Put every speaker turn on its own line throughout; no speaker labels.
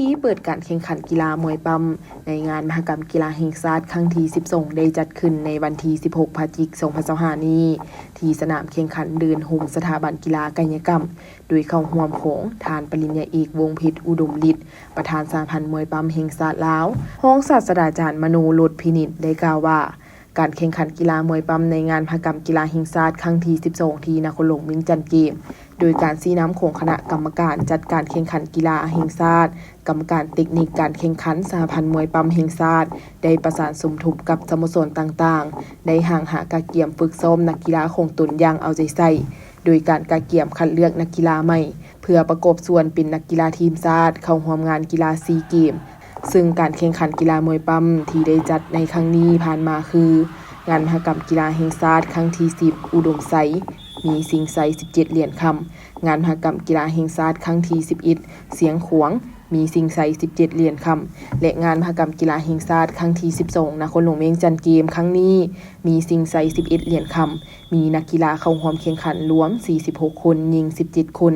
ธีเปิดการแข่งขันกีฬามวยปั้มในงานมหกรรมกีฬาแห่งชาติครั้งที่12ได้จัดขึ้นในวันที่16พฤศจิกายน2025นี้ที่สนามแข่งขันเดินโฮมสถาบันกีฬากายกรรมโดยเข้าร่วมของทานปริญญาเอกวงศ์เพชรอุดมฤทธิ์ประธานสหพันธ์มวยปั้มแห่งชาติลาวรองศาสตราจารย์มโนโลดพินิจได้กล่าวว่าการแข่งขันกีฬามวยปั้มในงานมหกรรมกีฬาแห่งชาติครั้งที่12ที่นครหลวงเวียงจันทน์เกมโดยการชี้นำของคณะกรรมการจัดการแข่งขันกีฬาแห่งชาติกรรมการเทคนิคการแข่งขันสหพันธ์มวยปั้มแห่งชาติได้ประสานสมทบกับสโมสรต่างๆได้ห่างหากะเกียมฝึกซ้อมนักกีฬาของตนอย่างเอาใจใส่โดยการกะเกียมคัดเลือกนักกีฬาใหม่เพื่อประกอบส่วนเป็นนักกีฬาทีมชาติเข้าร่วมงานกีฬาซีเกมซึ่งการแข่งขันกีฬามวยปั้มที่ได้จัดในครั้งนี้ผ่านมาคืองานมหกรรมกีฬาแห่งชาติครั้งที่10อุดมไซมีสิงไซ17เหรียญคำงานมหกรรมกีฬาแห่งชาติครั้งที่11เสียงขวงมีสิงไซ17เหรียญคำและงานมหกรรมกีฬาแห่งชาติครั้งที่12นครหลวงเวียงจันทน์เกมครั้งนี้มีสิงไซ11เหรียญคำมีนักกีฬาเข้าร่วมแข่งขันรวม46คนหญิง17คน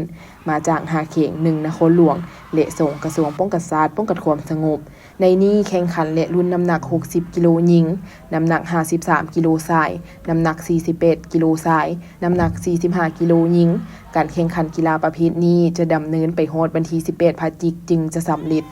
มาจาก5เขต1นครหลวงและ2กระทรวงป้องกันชาติป้องกันความสงบในนี้แข่งขันและรุ่นน้ำหนัก60กิโลหญิงน้ำหนัก53กิโลชายน้ำหนัก48กิโลชายน้ำหนัก45กิโลหญิงการแข่งขันกีฬาประเภทนี้จะดำเนินไปฮอดวันที่18พฤศจิกายนจึงจะสำเร็จ